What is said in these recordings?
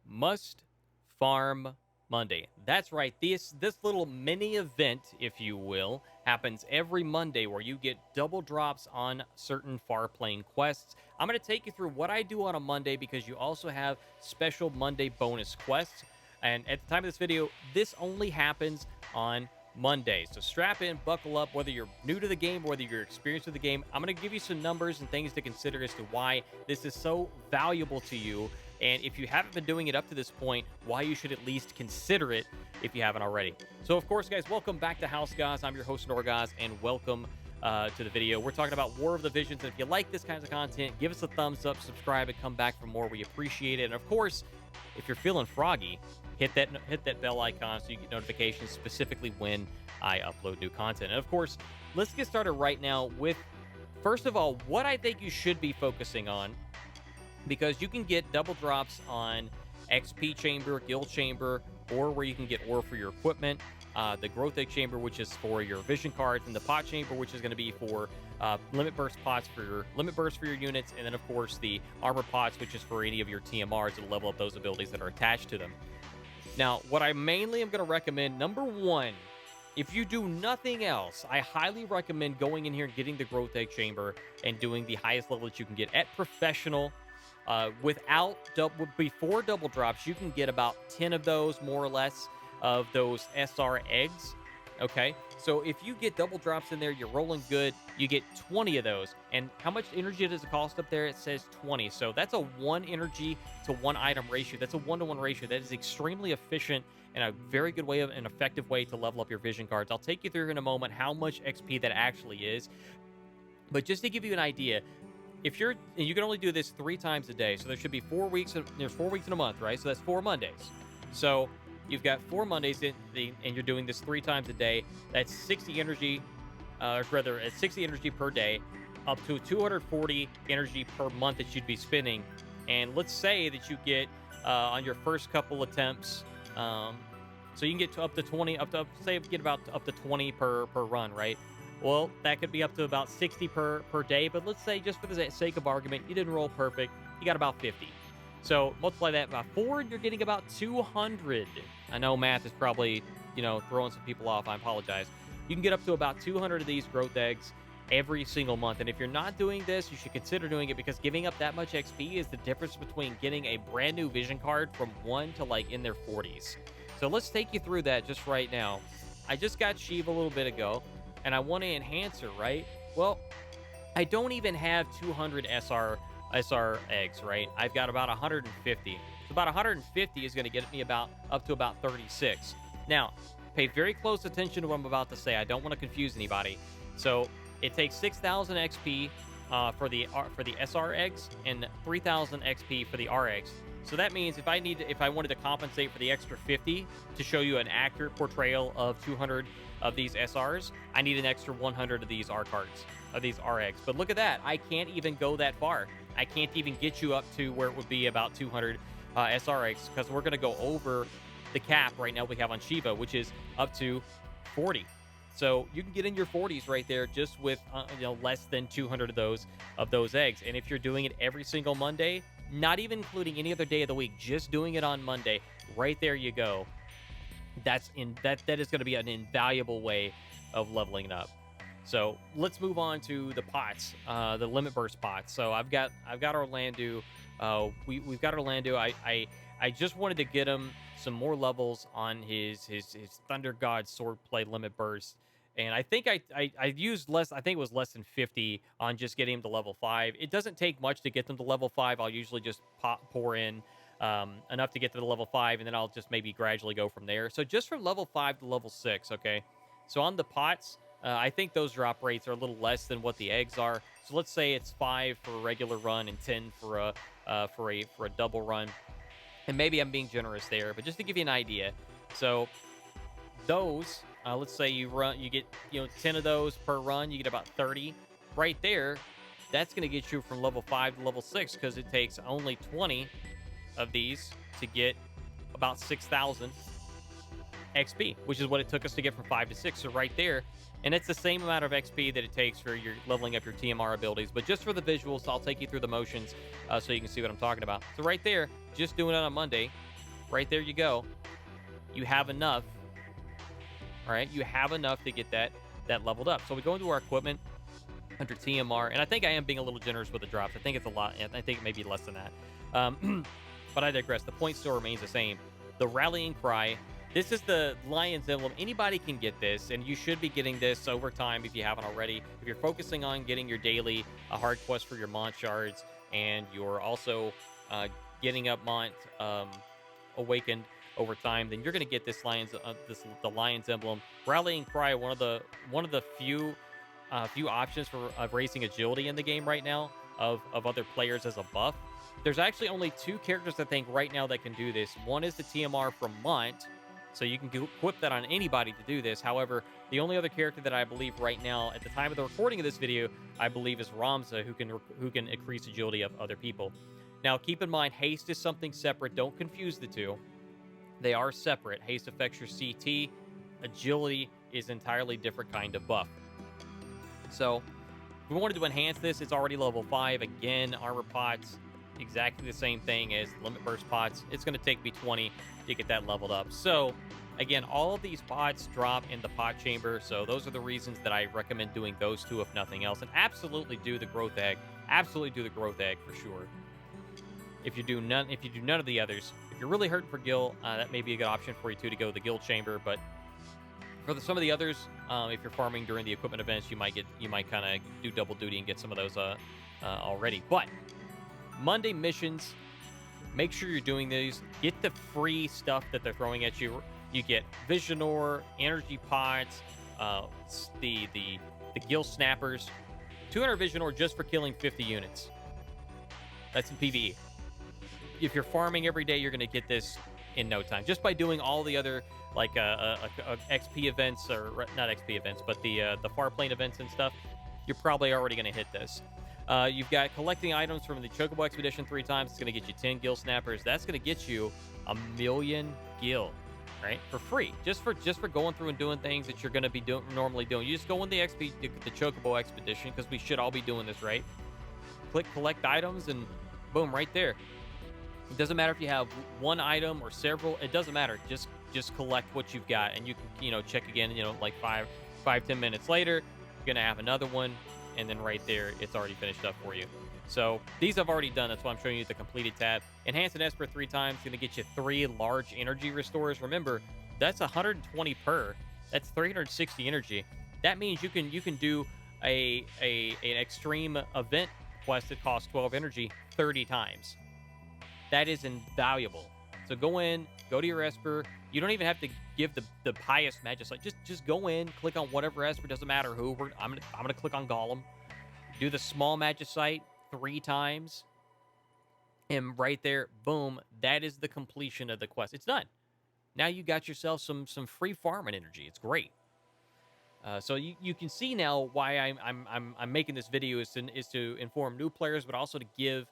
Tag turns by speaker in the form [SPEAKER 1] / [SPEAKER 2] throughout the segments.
[SPEAKER 1] Must Farm Monday. That's right. This little mini event, if you will, happens every Monday where you get double drops on certain Farplane quests. I'm going to take you through what I do on a Monday because you also have special Monday bonus quests. And at the time of this video, this only happens on Monday. So strap in, buckle up, whether you're new to the game, whether you're experienced with the game. I'm going to give you some numbers and things to consider as to why this is so valuable to you. And if you haven't been doing it up to this point, why you should at least consider it if you haven't already. So, of course, guys, welcome back to House Goz. I'm your host, Norgoz, and welcome to the video. We're talking about War of the Visions. And if you like this kind of content, give us a thumbs up, subscribe, and come back for more. We appreciate it. And, of course, if you're feeling froggy, hit that bell icon so you get notifications specifically when I upload new content. And, of course, let's get started right now with, first of all, what I think you should be focusing on, because you can get double drops on XP Chamber, Guild Chamber, or where you can get ore for your equipment, the Growth Egg Chamber, which is for your Vision cards, and the Pot Chamber, which is going to be for Limit Burst pots for your Limit Burst for your units, and then, of course, the Armor Pots, which is for any of your TMRs to level up those abilities that are attached to them. Now, what I mainly am going to recommend, number one, if you do nothing else, I highly recommend going in here and getting the Growth Egg Chamber and doing the highest level that you can get at Professional. Before double drops, you can get about 10 of those, more or less, of those SR eggs. Okay, so if you get double drops in there, you're rolling good. You get 20 of those. And how much energy does it cost up there? It says 20. So that's a 1 energy to 1 item ratio. That's a 1-to-1 ratio. That is extremely efficient and a very good way, an effective way to level up your Vision cards. I'll take you through in a moment how much XP that actually is. But just to give you an idea, if you're, and you can only do this 3 times a day, so there should be 4 weeks. There's 4 weeks in a month, right? So that's 4 Mondays. So you've got 4 Mondays, and you're doing this 3 times a day. That's 60 energy, rather, it's 60 energy per day, up to 240 energy per month that you'd be spending. And let's say that you get on your first couple attempts, so you can get to up to 20, get about up to 20 per run, right? Well, that could be up to about 60 per day, but let's say, just for the sake of argument, you didn't roll perfect, you got about 50. So multiply that by 4, and you're getting about 200. I know math is probably, throwing some people off. I apologize. You can get up to about 200 of these growth eggs every single month. And if you're not doing this, you should consider doing it, because giving up that much XP is the difference between getting a brand new Vision card from 1 to like in their 40s. So let's take you through that just right now. I just got Shiva a little bit ago, and I want to enhance her, right? Well, I don't even have 200 SR eggs, right? I've got about 150. So about 150 is going to get me up to about 36. Now, pay very close attention to what I'm about to say. I don't want to confuse anybody. So it takes 6,000 XP for the SR eggs and 3,000 XP for the R eggs. So that means if I wanted to compensate for the extra 50 to show you an accurate portrayal of 200 of these SRs, I need an extra 100 of these R cards, of these R eggs. But look at that. I can't even go that far. I can't even get you up to where it would be about 200 SR eggs, because we're going to go over the cap right now we have on Shiva, which is up to 40. So you can get in your 40s right there just with less than 200 of those eggs. And if you're doing it every single Monday, not even including any other day of the week, just doing it on Monday, right there you go. That is going to be an invaluable way of leveling up. So let's move on to the pots, the Limit Burst pots. So I've got Orlando. We've got Orlando. I just wanted to get him some more levels on his Thunder God Swordplay Limit Burst. And I think I used less. I think it was less than 50 on just getting him to level 5. It doesn't take much to get them to level 5. I'll usually just pour in enough to get to the level 5, and then I'll just maybe gradually go from there. So just from level 5 to level 6, okay? So on the pots, I think those drop rates are a little less than what the eggs are. So let's say it's 5 for a regular run and 10 for a double run. And maybe I'm being generous there, but just to give you an idea. So those, let's say you get 10 of those per run, you get about 30 right there. That's going to get you from level 5 to level 6, because it takes only 20 of these to get about 6,000 XP, which is what it took us to get from 5 to 6. So right there, and it's the same amount of XP that it takes for your leveling up your TMR abilities. But just for the visuals, I'll take you through the motions so you can see what I'm talking about. So right there, just doing it on a Monday, right there you go. You have enough. All right, you have enough to get that leveled up. So we go into our equipment under TMR, and I think I am being a little generous with the drops. I think it's a lot. I think it may be less than that. But I digress. The point still remains the same. The rallying cry. This is the Lion's emblem. Anybody can get this, and you should be getting this over time if you haven't already. If you're focusing on getting your daily hard quest for your Mont shards, and you're also getting up Mont awakened over time, then you're going to get this the Lion's emblem. Rallying cry, one of the few options for raising agility in the game right now of other players as a buff. There's actually only 2 characters I think right now that can do this. One is the TMR from Mont, so you can equip that on anybody to do this. However, the only other character that I believe right now, at the time of the recording of this video, I believe is Ramza, who can increase agility of other people. Now, keep in mind, haste is something separate. Don't confuse the two. They are separate. Haste affects your CT. Agility is entirely different kind of buff. So, if we wanted to enhance this, it's already level 5. Again, armor pots, exactly the same thing as limit burst pots. It's going to take me 20 to get that leveled up. So, again, all of these pots drop in the pot chamber. So, those are the reasons that I recommend doing those 2, if nothing else. And absolutely do the growth egg. Absolutely do the growth egg for sure. If you do none of the others, if you're really hurting for gil, that may be a good option for you too, to go to the guild chamber. But for some of the others, if you're farming during the equipment events, you might kind of do double duty and get some of those already. But Monday missions, make sure you're doing these. Get the free stuff that they're throwing at you. You get Vision Ore, energy pods, the Gil Snappers, 200 Vision Ore just for killing 50 units. That's in PvE. If you're farming every day, you're going to get this in no time, just by doing all the other like XP events, or not XP events, but the Farplane events and stuff. You're probably already going to hit this. You've got collecting items from the Chocobo Expedition 3 times. It's going to get you 10 Gil Snappers. That's going to get you 1,000,000 Gil, right? For free, just for going through and doing things that you're going to be normally doing. You just go in the Chocobo Expedition, because we should all be doing this, right? Click collect items, and boom, right there. It doesn't matter if you have one item or several. It doesn't matter. Just collect what you've got, and you can check again. Like 5-10 minutes later, you're gonna have another one, and then right there, it's already finished up for you. So these I've already done. That's why I'm showing you the completed tab. Enhance and Esper 3 times. Gonna get you 3 large energy restores. Remember, that's 120 per. That's 360 energy. That means you can do an extreme event quest that costs 12 energy 30 times. That is invaluable. So go to your Esper. You don't even have to give the highest Magicite. Just go in, click on whatever Esper, doesn't matter who. I'm gonna click on Golem. Do the small Magicite 3 times. And right there, boom, that is the completion of the quest. It's done. Now you got yourself some free farming energy. It's great. So you can see now why I'm making this video is to inform new players, but also to give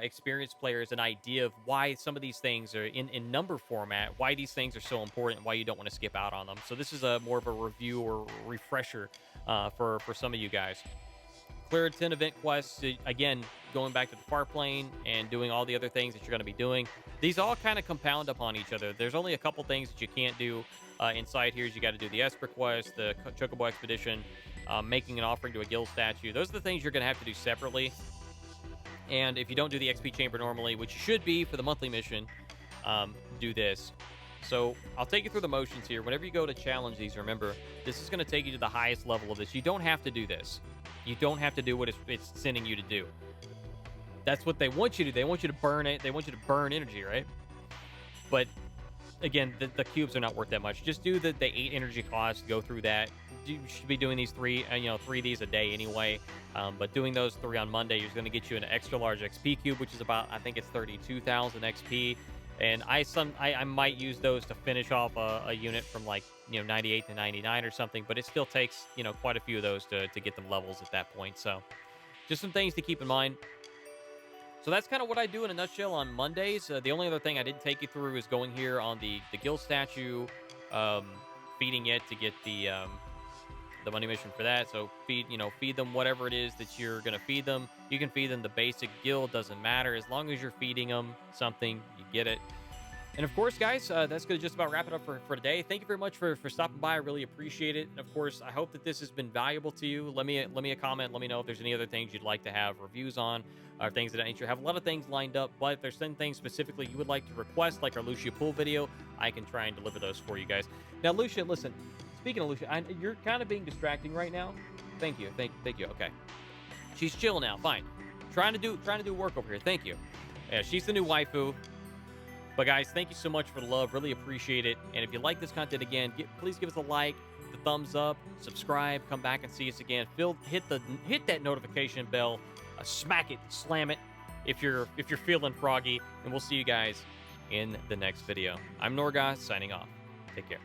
[SPEAKER 1] experienced players an idea of why some of these things are in number format, why these things are so important, and why you don't want to skip out on them. So this is more of a review or refresher for some of you guys. Clear 10 event quests, again, going back to the Farplane and doing all the other things that you're going to be doing. These all kind of compound upon each other. There's only a couple things that you can't do inside here. You got to do the Esper quest, the Chocobo Expedition, making an offering to a guild statue. Those are the things you're going to have to do separately. And if you don't do the XP chamber normally, which you should be for the monthly mission, do this. So I'll take you through the motions here. Whenever you go to challenge these, remember, this is going to take you to the highest level of this. You don't have to do this. You don't have to do what it's sending you to do. That's what they want you to do. They want you to burn it. They want you to burn energy, right? But again, the cubes are not worth that much. Just do the 8 energy cost. Go through that. You should be doing these 3 of these a day anyway. But doing those 3 on Monday is going to get you an extra large XP cube, which is about, I think it's 32,000 XP. And I might use those to finish off a unit from like 98 to 99 or something. But it still takes quite a few of those to get them levels at that point. So just some things to keep in mind. So that's kind of what I do in a nutshell on Mondays. The only other thing I didn't take you through is going here on the guild statue, feeding it to get the money mission for that. So feed them whatever it is that you're going to feed them. You can feed them the basic guild, doesn't matter. As long as you're feeding them something, you get it. And of course, guys, that's going to just about wrap it up for today. Thank you very much for stopping by. I really appreciate it. And of course, I hope that this has been valuable to you. Let me a comment. Let me know if there's any other things you'd like to have reviews on, or things of that nature. I have a lot of things lined up, but if there's some things specifically you would like to request, like our Lucia pool video, I can try and deliver those for you guys. Now, Lucia, listen. Speaking of Lucia, you're kind of being distracting right now. Thank you. Thank you. Okay. She's chill now. Fine. Trying to do work over here. Thank you. Yeah, she's the new waifu. But guys, thank you so much for the love. Really appreciate it. And if you like this content again, please give us a like, the thumbs up, subscribe, come back and see us again. Hit that notification bell, smack it, slam it if you're feeling froggy, and we'll see you guys in the next video. I'm Norgoz signing off. Take care.